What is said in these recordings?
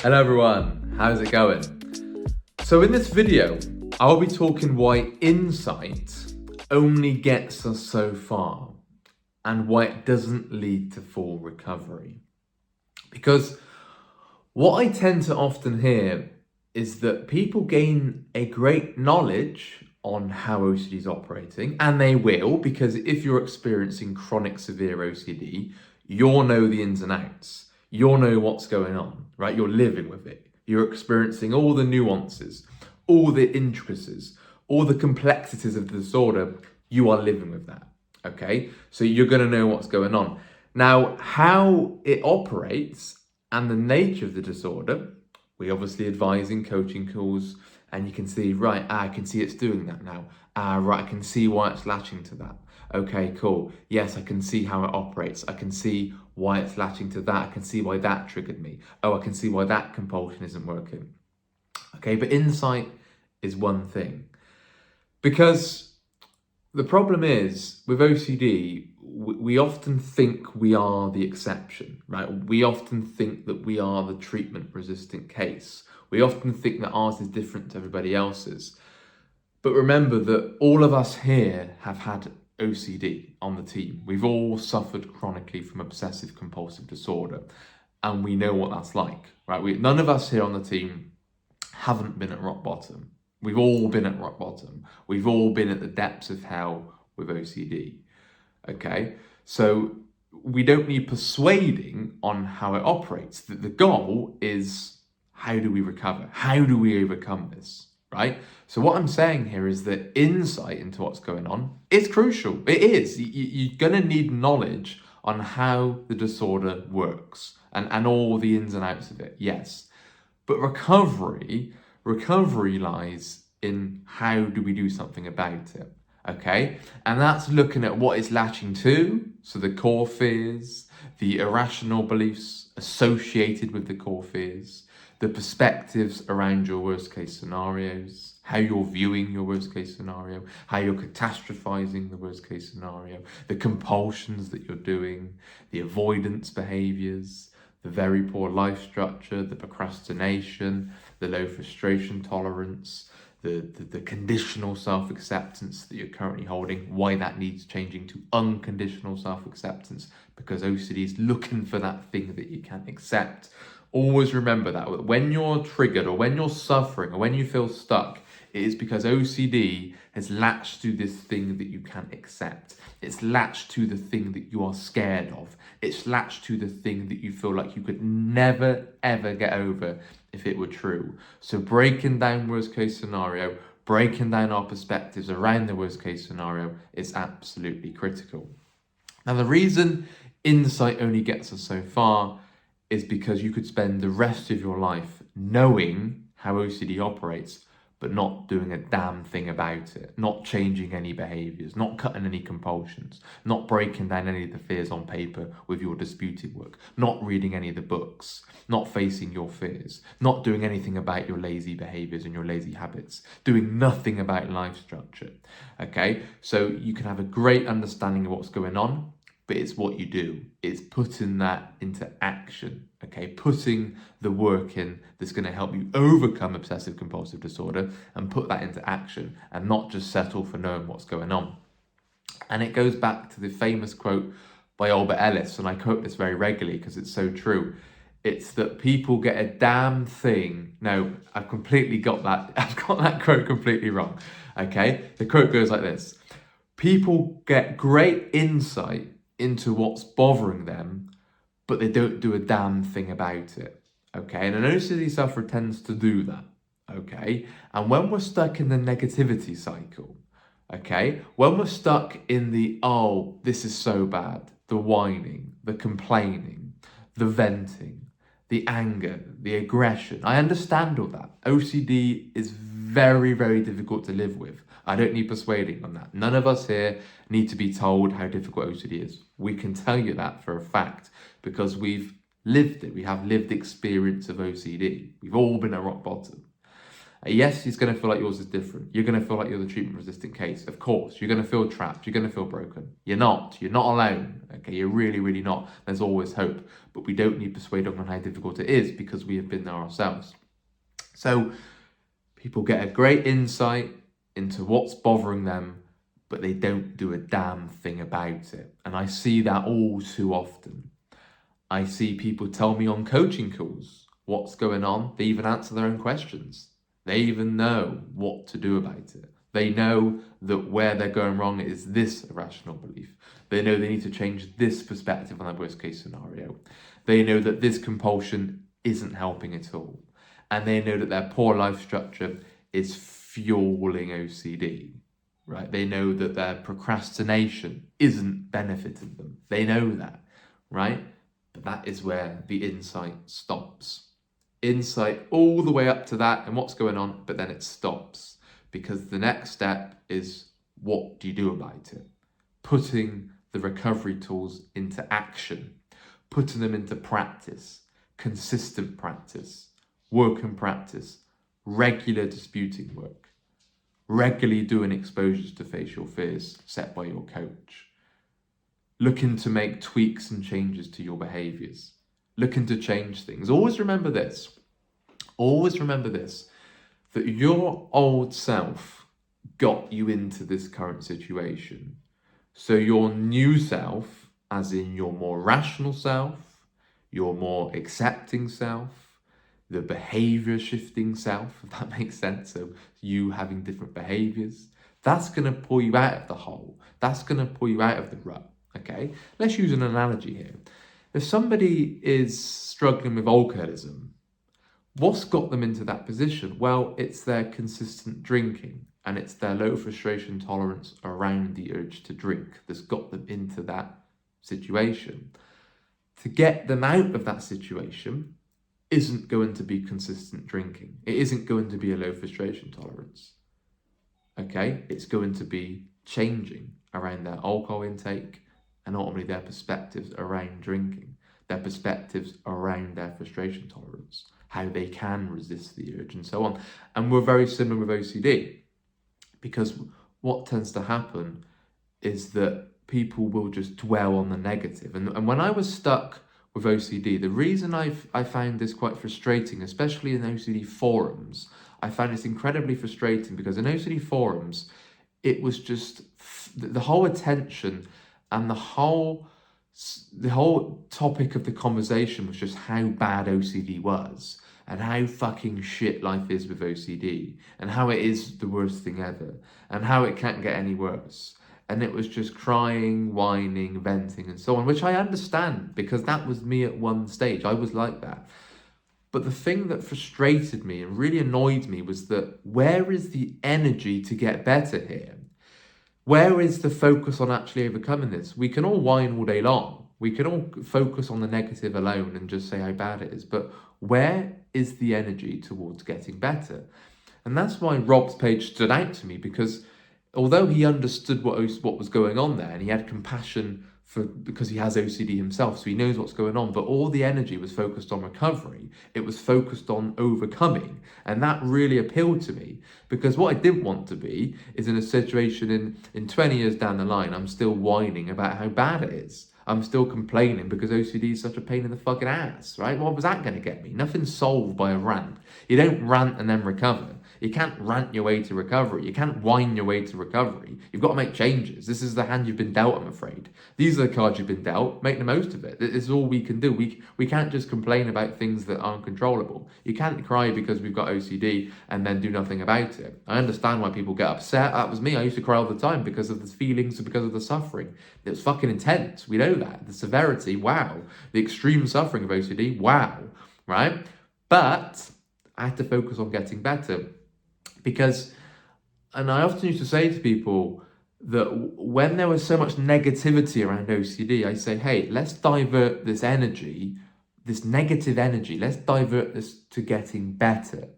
Hello everyone, how's it going? So in this video, I'll be talking why insight only gets us so far and why it doesn't lead to full recovery. Because what I tend to often hear is that people gain a great knowledge on how OCD is operating, and they will, because if you're experiencing chronic severe OCD, you'll know the ins and outs. You'll know what's going on, right? You're living with it. You're experiencing all the nuances, all the intricacies, all the complexities of the disorder. You are living with that, okay? So you're going to know what's going on. Now, how it operates and the nature of the disorder, we obviously advise in coaching calls, and you can see, right, I can see it's doing that now. Right, I can see why it's latching to that. Okay, cool. Yes, I can see how it operates. I can see why it's latching to that. I can see why that triggered me. Oh, I can see why that compulsion isn't working. Okay, but insight is one thing. Because the problem is, with OCD, we often think we are the exception, right? We often think that we are the treatment-resistant case. We often think that ours is different to everybody else's. But remember that all of us here have had OCD on the team. We've all suffered chronically from obsessive compulsive disorder, and we know what that's like, right? None of us here on the team haven't been at rock bottom. We've all been at rock bottom. We've all been at the depths of hell with OCD, okay? So we don't need persuading on how it operates. The goal is, how do we recover? How do we overcome this, right? So what I'm saying here is that insight into what's going on is crucial. It is. You're going to need knowledge on how the disorder works and all the ins and outs of it, yes. But recovery lies in how do we do something about it, okay? And that's looking at what it's latching to, so the core fears, the irrational beliefs associated with the core fears, the perspectives around your worst case scenarios, how you're viewing your worst case scenario, how you're catastrophizing the worst case scenario, the compulsions that you're doing, the avoidance behaviors, the very poor life structure, the procrastination, the low frustration tolerance, the conditional self-acceptance that you're currently holding, why that needs changing to unconditional self-acceptance, because OCD is looking for that thing that you can't accept. Always remember that when you're triggered or when you're suffering or when you feel stuck, it is because OCD has latched to this thing that you can't accept. It's latched to the thing that you are scared of. It's latched to the thing that you feel like you could never, ever get over if it were true. So breaking down worst case scenario, breaking down our perspectives around the worst case scenario is absolutely critical. Now, the reason insight only gets us so far is because you could spend the rest of your life knowing how OCD operates, but not doing a damn thing about it, not changing any behaviors, not cutting any compulsions, not breaking down any of the fears on paper with your disputed work, not reading any of the books, not facing your fears, not doing anything about your lazy behaviors and your lazy habits, doing nothing about life structure, okay? So you can have a great understanding of what's going on, but it's what you do. It's putting that into action, okay? Putting the work in that's going to help you overcome obsessive compulsive disorder and put that into action and not just settle for knowing what's going on. And it goes back to the famous quote by Albert Ellis, and I quote this very regularly because it's so true. It's that people get a damn thing. No, I've completely got that. I've got that quote completely wrong, okay? The quote goes like this. People get great insight into what's bothering them, but they don't do a damn thing about it, okay? And an OCD sufferer tends to do that, okay? And when we're stuck in the negativity cycle, okay? When we're stuck in the, oh, this is so bad, the whining, the complaining, the venting, the anger, the aggression, I understand all that. OCD is very, very difficult to live with. I don't need persuading on that. None of us here need to be told how difficult OCD is. We can tell you that for a fact because we've lived it. We have lived experience of OCD. We've all been at rock bottom. Yes, he's going to feel like yours is different. You're going to feel like you're the treatment-resistant case. Of course, you're going to feel trapped. You're going to feel broken. You're not. You're not alone. Okay, you're really, really not. There's always hope. But we don't need persuading on how difficult it is because we have been there ourselves. So people get a great insight into what's bothering them, but they don't do a damn thing about it. And I see that all too often. I see people tell me on coaching calls what's going on. They even answer their own questions. They even know what to do about it. They know that where they're going wrong is this irrational belief. They know they need to change this perspective on their worst case scenario. They know that this compulsion isn't helping at all. And they know that their poor life structure is fueling OCD, right? They know that their procrastination isn't benefiting them. They know that, right? But that is where the insight stops. Insight all the way up to that and what's going on, but then it stops because the next step is, what do you do about it? Putting the recovery tools into action, putting them into practice, consistent practice, work and practice, regular disputing work, regularly doing exposures to face your fears set by your coach, looking to make tweaks and changes to your behaviors, looking to change things. Always remember this, that your old self got you into this current situation. So your new self, as in your more rational self, your more accepting self, the behavior shifting self, if that makes sense, so you having different behaviors, that's going to pull you out of the hole. That's going to pull you out of the rut, okay? Let's use an analogy here. If somebody is struggling with alcoholism, what's got them into that position? Well, it's their consistent drinking and it's their low frustration tolerance around the urge to drink that's got them into that situation. To get them out of that situation isn't going to be consistent drinking. It isn't going to be a low frustration tolerance. Okay? It's going to be changing around their alcohol intake and ultimately their perspectives around drinking, their perspectives around their frustration tolerance, how they can resist the urge and so on. And we're very similar with OCD because what tends to happen is that people will just dwell on the negative. And when I was stuck with OCD, the reason I found this quite frustrating, especially in OCD forums, I found this incredibly frustrating because in OCD forums, it was just the whole attention and the whole topic of the conversation was just how bad OCD was and how fucking shit life is with OCD and how it is the worst thing ever and how it can't get any worse. And it was just crying, whining, venting, and so on, which I understand because that was me at one stage. I was like that. But the thing that frustrated me and really annoyed me was that where is the energy to get better here? Where is the focus on actually overcoming this? We can all whine all day long. We can all focus on the negative alone and just say how bad it is. But where is the energy towards getting better? And that's why Rob's page stood out to me because although he understood what was going on there and he had compassion because he has OCD himself, so he knows what's going on, but all the energy was focused on recovery. It was focused on overcoming. And that really appealed to me because what I didn't want to be is in a situation in 20 years down the line, I'm still whining about how bad it is. I'm still complaining because OCD is such a pain in the fucking ass, right? What was that going to get me? Nothing's solved by a rant. You don't rant and then recover. You can't rant your way to recovery. You can't whine your way to recovery. You've got to make changes. This is the hand you've been dealt, I'm afraid. These are the cards you've been dealt. Make the most of it. This is all we can do. We can't just complain about things that aren't controllable. You can't cry because we've got OCD and then do nothing about it. I understand why people get upset. That was me. I used to cry all the time because of the feelings and because of the suffering. It was fucking intense. We know that. The severity, wow. The extreme suffering of OCD, wow. Right? But I had to focus on getting better. Because, and I often used to say to people that when there was so much negativity around OCD, I say, hey, let's divert this energy, this negative energy, let's divert this to getting better,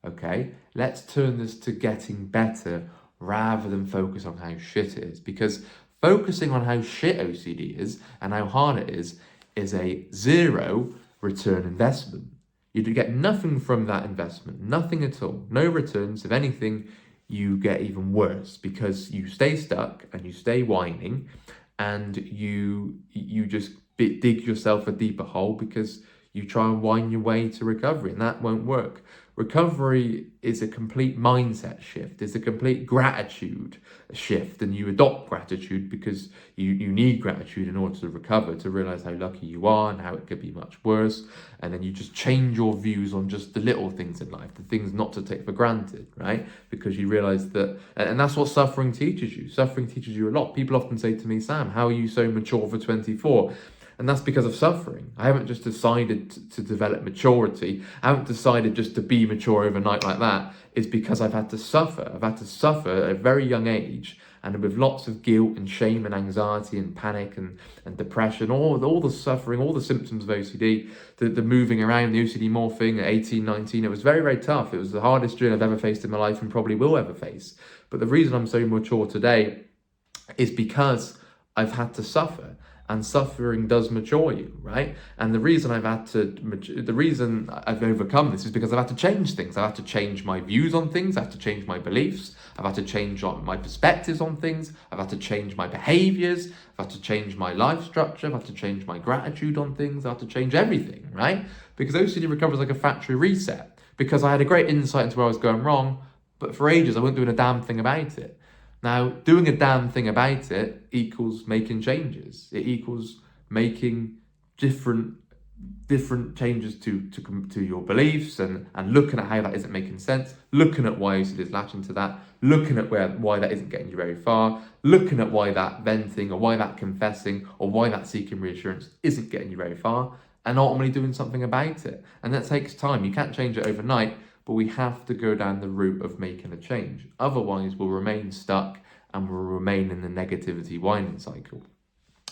okay? Let's turn this to getting better rather than focus on how shit it is. Because focusing on how shit OCD is and how hard it is a zero return investment. You do get nothing from that investment, nothing at all, no returns. If anything, you get even worse because you stay stuck and you stay whining, and you just dig yourself a deeper hole because you try and wind your way to recovery, and that won't work. Recovery is a complete mindset shift, it's a complete gratitude shift, and you adopt gratitude because you need gratitude in order to recover, to realize how lucky you are and how it could be much worse. And then you just change your views on just the little things in life, the things not to take for granted, right? Because you realize that, and that's what suffering teaches you. Suffering teaches you a lot. People often say to me, Sam, how are you so mature for 24? And that's because of suffering. I haven't just decided to develop maturity. I haven't decided just to be mature overnight like that. It's because I've had to suffer. I've had to suffer at a very young age, and with lots of guilt and shame and anxiety and panic and depression, all the suffering, all the symptoms of OCD, the moving around, the OCD morphing at 18, 19. It was very, very tough. It was the hardest journey I've ever faced in my life and probably will ever face. But the reason I'm so mature today is because I've had to suffer. And suffering does mature you, right? And the reason I've overcome this is because I've had to change things. I've had to change my views on things. I've had to change my beliefs. I've had to change my perspectives on things. I've had to change my behaviors. I've had to change my life structure. I've had to change my gratitude on things. I've had to change everything, right? Because OCD recovery is like a factory reset. Because I had a great insight into where I was going wrong, but for ages I wasn't doing a damn thing about it. Now, doing a damn thing about it equals making changes. It equals making different changes to your beliefs and looking at how that isn't making sense, looking at why OCD is latching to that, looking at why that isn't getting you very far, looking at why that venting or why that confessing or why that seeking reassurance isn't getting you very far, and ultimately doing something about it. And that takes time. You can't change it overnight, but we have to go down the route of making a change. Otherwise, we'll remain stuck and we'll remain in the negativity whining cycle.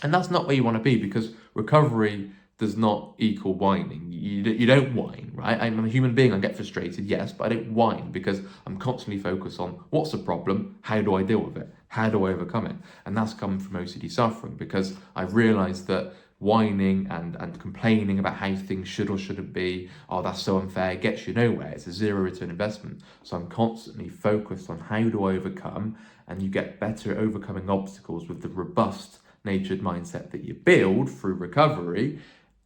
And that's not where you want to be, because recovery does not equal whining. You don't whine, right? I'm a human being, I get frustrated, yes, but I don't whine because I'm constantly focused on what's the problem, how do I deal with it, how do I overcome it? And that's come from OCD suffering, because I've realised that whining and complaining about how things should or shouldn't be, oh, that's so unfair, gets you nowhere. It's a zero return investment. So I'm constantly focused on how do I overcome, and you get better at overcoming obstacles with the robust natured mindset that you build through recovery,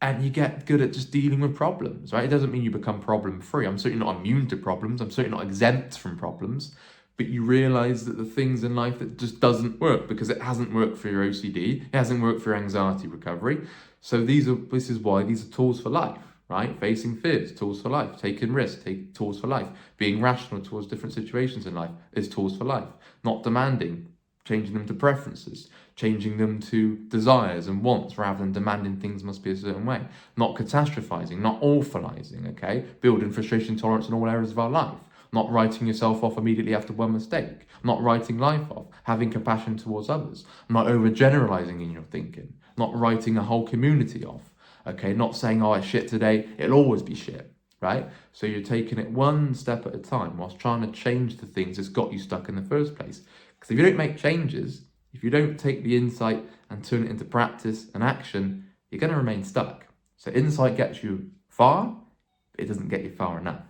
and you get good at just dealing with problems, right? It doesn't mean you become problem free. I'm certainly not immune to problems. I'm certainly not exempt from problems. But you realize that the things in life that just doesn't work because it hasn't worked for your OCD, it hasn't worked for your anxiety recovery. So this is why these are tools for life, right? Facing fears, tools for life. Taking risks, tools for life. Being rational towards different situations in life is tools for life. Not demanding, changing them to preferences, changing them to desires and wants rather than demanding things must be a certain way. Not catastrophizing, not awfulizing, okay? Building frustration tolerance in all areas of our life. Not writing yourself off immediately after one mistake, not writing life off, having compassion towards others, not overgeneralizing in your thinking, not writing a whole community off, okay? Not saying, oh, it's shit today, it'll always be shit, right? So you're taking it one step at a time whilst trying to change the things that's got you stuck in the first place. Because if you don't make changes, if you don't take the insight and turn it into practice and action, you're going to remain stuck. So insight gets you far, but it doesn't get you far enough.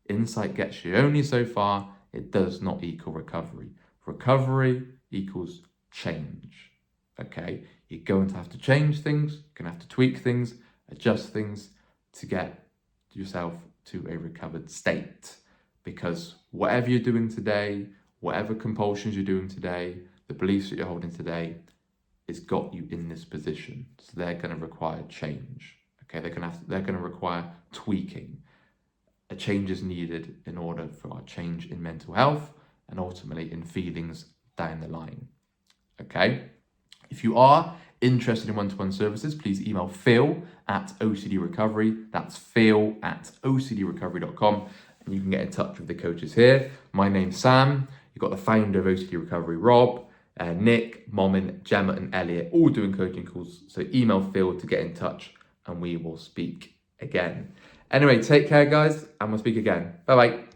Insight gets you only so far. It does not equal recovery. Recovery equals change, okay? You're going to have to change things, you're going to have to tweak things, adjust things to get yourself to a recovered state. Because whatever you're doing today, whatever compulsions you're doing today, the beliefs that you're holding today, has got you in this position. So they're going to require change, okay? They're going to require tweaking. A change is needed in order for our change in mental health and ultimately in feelings down the line, okay? If you are interested in one-to-one services, please email phil@OCD Recovery. That's phil@OCDrecovery.com, and you can get in touch with the coaches here. My name's Sam. You've got the founder of OCD Recovery, Rob, Nick, Momin, Gemma, and Elliot, all doing coaching calls. So email Phil to get in touch, and we will speak again. Anyway, take care, guys, and we'll speak again. Bye-bye.